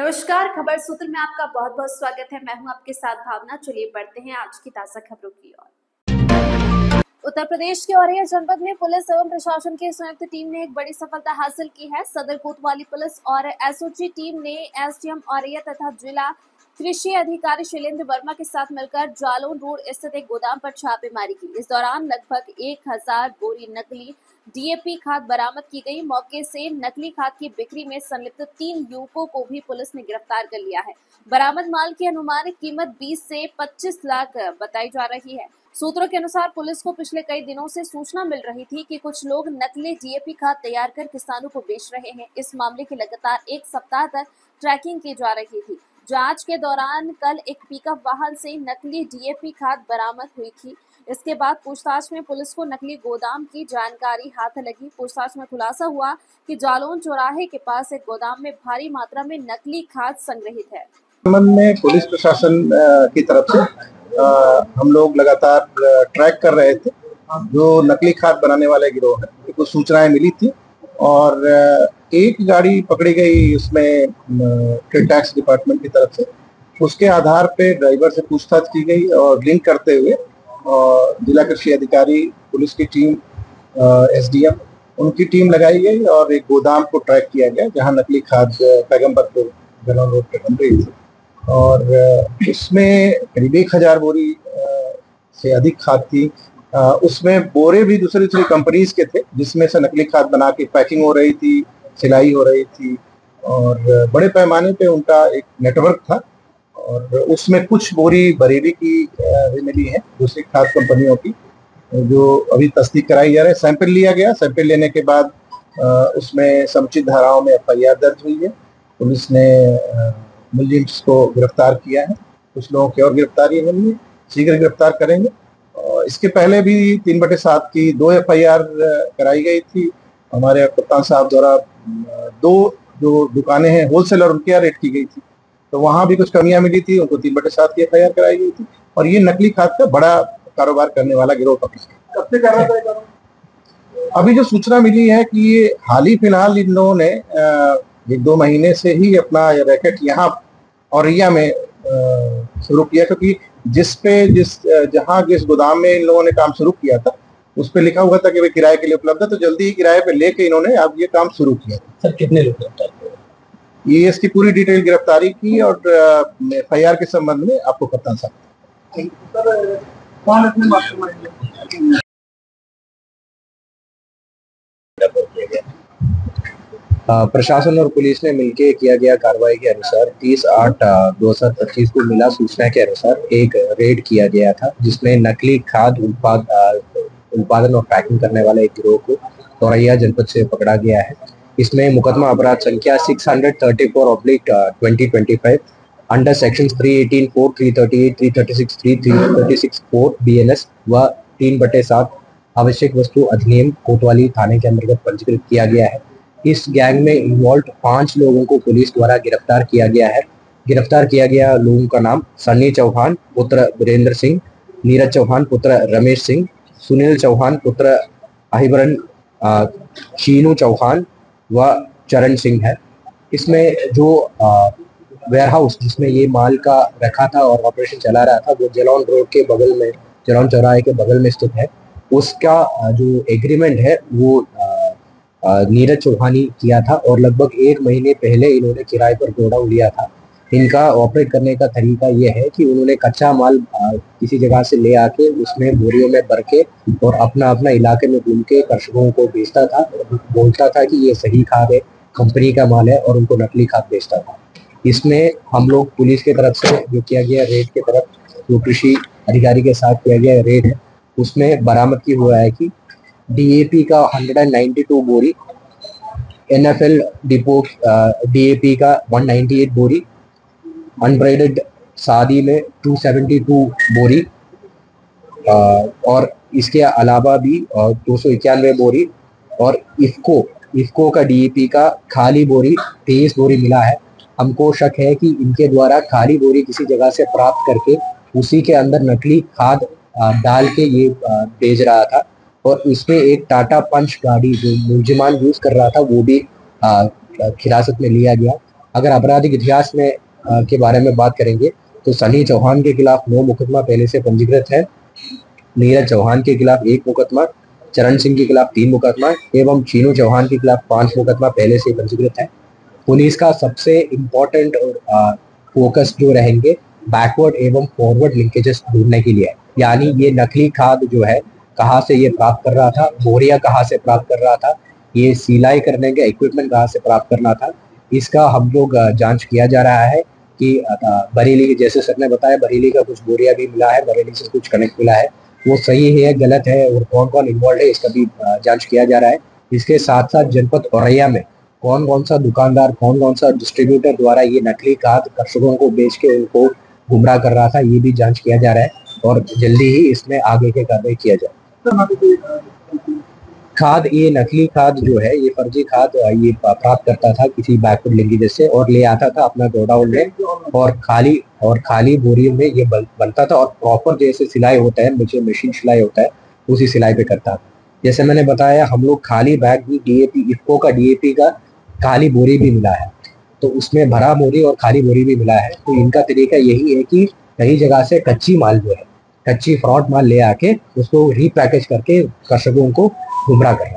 नमस्कार, खबर सूत्र में आपका बहुत बहुत स्वागत है। मैं हूं आपके साथ भावना। चलिए बढ़ते हैं आज की ताजा खबरों की ओर। उत्तर प्रदेश के औरैया जनपद में पुलिस एवं प्रशासन की संयुक्त टीम ने एक बड़ी सफलता हासिल की है। सदर कोतवाली पुलिस और एसओजी टीम ने एसडीएम औरैया तथा जिला कृषि अधिकारी शैलेंद्र वर्मा के साथ मिलकर जालौन रोड स्थित एक गोदाम पर छापेमारी की। इस दौरान लगभग 1000 बोरी नकली डीएपी खाद बरामद की गई। मौके से नकली खाद की बिक्री में संलिप्त 3 युवकों को भी पुलिस ने गिरफ्तार कर लिया है। बरामद माल की अनुमानित कीमत 20 से 25 लाख बताई जा रही है। सूत्रों के अनुसार पुलिस को पिछले कई दिनों से सूचना मिल रही थी कि कुछ लोग नकली डीएपी खाद तैयार कर किसानों को बेच रहे हैं। इस मामले की लगातार एक सप्ताह तक ट्रैकिंग की जा रही थी। जांच के दौरान कल एक पिकअप वाहन से नकली डीएपी खाद बरामद हुई थी। इसके बाद पूछताछ में पुलिस को नकली गोदाम की जानकारी हाथ लगी। पूछताछ में खुलासा हुआ कि जालौन चौराहे के पास एक गोदाम में भारी मात्रा में नकली खाद संग्रहित है। संबंध में पुलिस प्रशासन की तरफ से हम लोग लगातार ट्रैक कर रहे थे। जो नकली खाद बनाने वाले गिरोह है, कुछ सूचनाएं मिली थी और एक गाड़ी पकड़ी गई उसमें ट्रेड टैक्स डिपार्टमेंट की तरफ से। उसके आधार पे ड्राइवर से पूछताछ की गई और लिंक करते हुए और जिला कृषि अधिकारी, पुलिस की टीम, एसडीएम, उनकी टीम लगाई गई और एक गोदाम को ट्रैक किया गया जहां नकली खाद पैगंबरपुर जालौन रोड पे बन रही थी और उसमें करीब 1000 बोरी से अधिक खाद थी। उसमें बोरे भी दूसरी कंपनीज के थे जिसमें से नकली खाद बना के पैकिंग हो रही थी, सिलाई हो रही थी और बड़े पैमाने पे उनका एक नेटवर्क था। और उसमें कुछ बोरी बरेली की भी मिली है, दूसरी खाद कंपनियों की, जो अभी तस्दीक कराई जा रही है। सैंपल लिया गया, सैंपल लेने के बाद उसमें समुचित धाराओं में एफआईआर दर्ज हुई है। पुलिस ने मुलजिम को गिरफ्तार किया है। कुछ लोगों की और गिरफ्तारी हुई है, शीघ्र गिरफ्तार करेंगे। और इसके पहले भी 3/7 की 2 एफआईआर कराई गई थी। हमारे कप्तान साहब द्वारा 2 जो दुकानें हैं होलसेलर, उनके यहाँ रेड की गई थी, तो वहां भी कुछ कमियां मिली थी, उनको 3/7 की एफआईआर कराई गई थी। और ये नकली खाद का बड़ा कारोबार करने वाला गिरोह पकड़ा गया। कब से कर रहा था? अभी जो सूचना मिली है कि ये हाल ही फिलहाल इन लोगों ने 1-2 महीने से ही अपना रैकेट यहाँ औरैया में शुरू किया, क्योंकि जिस गोदाम में इन लोगों ने काम शुरू किया था उस पे लिखा हुआ था कि वे किराए के लिए उपलब्ध है, तो जल्दी ही किराए पे लेके इन्होंने अब ये काम शुरू किया। सर, कितने लोग गिरफ्तार हुए? ये इसकी पूरी डिटेल गिरफ्तारी की और एफआईआर के संबंध में आपको कप्तान साहब प्रशासन और पुलिस ने मिलकर किया गया कार्रवाई के अनुसार 30/8/2025 को मिला सूचना के अनुसार एक रेड किया गया था, जिसमें नकली खाद उत्पादन और पैकिंग करने वाले एक गिरोह को औरैया जनपद से पकड़ा गया है। इसमें मुकदमा अपराध संख्या 634/2025 अंडर सेक्शन 318(4), 338, 336(3), 336(4) BNS व 3/7 आवश्यक वस्तु अधिनियम कोतवाली थाने के अंतर्गत पंजीकृत किया गया है। इस गैंग में इन्वॉल्व 5 लोगों को पुलिस द्वारा गिरफ्तार किया गया है। गिरफ्तार किया गया लोगों का नाम सन्नी चौहान पुत्र वीरेंद्र सिंह, नीरज चौहान पुत्र रमेश सिंह, सुनील चौहान पुत्र अहिबरन, शीनू चौहान व चरण सिंह है। इसमें जो वेयरहाउस जिसमें ये माल का रखा था और ऑपरेशन चला रहा था, वो जालौन रोड के बगल में, जालौन चौराहे के बगल में स्थित है। उसका जो एग्रीमेंट है वो नीरज चौहानी किया था और लगभग 1 महीने पहले इन्होंने किराए पर गोडाउन लिया था। इनका ऑपरेट करने का तरीका ये है कि उन्होंने कच्चा माल किसी जगह से ले आके उसमें बोरियों में भर के और अपना इलाके में घूम के कृषकों को बेचता था। बोलता था कि ये सही खाद है, कंपनी का माल है, और उनको नकली खाद बेचता था। इसमें हम लोग पुलिस की तरफ से जो किया गया रेड की तरफ, जो कृषि अधिकारी के साथ किया गया रेड है, उसमें बरामद की हुआ है कि डीएपी का 192 बोरी, एनएफएल डिपो डीएपी का 198 बोरी, अनब्राइडेड शादी में 272 बोरी और इसके अलावा भी 291 बोरी, और इफको का डीएपी का खाली बोरी 23 बोरी मिला है। हमको शक है कि इनके द्वारा खाली बोरी किसी जगह से प्राप्त करके उसी के अंदर नकली खाद डाल के ये बेच रहा था। और इसमें एक टाटा पंच गाड़ी जो मुलजिमान यूज कर रहा था वो भी हिरासत में लिया गया। अगर आपराधिक इतिहास में के बारे में बात करेंगे तो सनी चौहान के खिलाफ 9 मुकदमा पहले से पंजीकृत है, नीरज चौहान के खिलाफ 1 मुकदमा, चरण सिंह के खिलाफ 3 मुकदमा एवं चीनू चौहान के खिलाफ 5 मुकदमा पहले से पंजीकृत है। पुलिस का सबसे इम्पोर्टेंट और फोकस जो रहेंगे बैकवर्ड एवं फॉरवर्ड लिंकेजेस ढूंढने के लिए, यानी ये नकली खाद जो है कहाँ से ये प्राप्त कर रहा था, बोरिया कहाँ से प्राप्त कर रहा था, ये सिलाई करने का इक्विपमेंट कहाँ से प्राप्त करना था, इसका हम लोग जांच किया जा रहा है कि बरेली, जैसे सर ने बताया बरेली का कुछ बोरिया भी मिला है, बरेली से कुछ कनेक्ट मिला है, वो सही है गलत है और कौन कौन इन्वॉल्व है इसका भी जांच किया जा रहा है। इसके साथ साथ जनपद औरैया में कौन कौन सा दुकानदार, कौन कौन सा डिस्ट्रीब्यूटर द्वारा ये नकली खाद कृषकों को बेच के उनको गुमराह कर रहा था, ये भी जांच किया जा रहा है और जल्दी ही इसमें आगे के कार्रवाई किया जाए। खाद, ये नकली खाद जो है, ये फर्जी खाद ये प्राप्त करता था किसी बैकवर्ड लिंकेज से और ले आता था अपना गोडाउन में और खाली बोरी में ये बनता था और प्रॉपर जैसे सिलाई होता है, मुझे मशीन सिलाई होता है उसी सिलाई पे करता था। जैसे मैंने बताया हम लोग खाली बैग भी डीएपी, इफ्को का डीएपी का खाली बोरी भी मिला है, तो उसमें भरा बोरी और खाली बोरी भी मिला है। तो इनका तरीका यही है कि कई जगह से कच्ची माल जो है, कच्ची फ्रॉड माल ले आके उसको रीपैकेज करके कृषकों को गुमराह कर रहा है।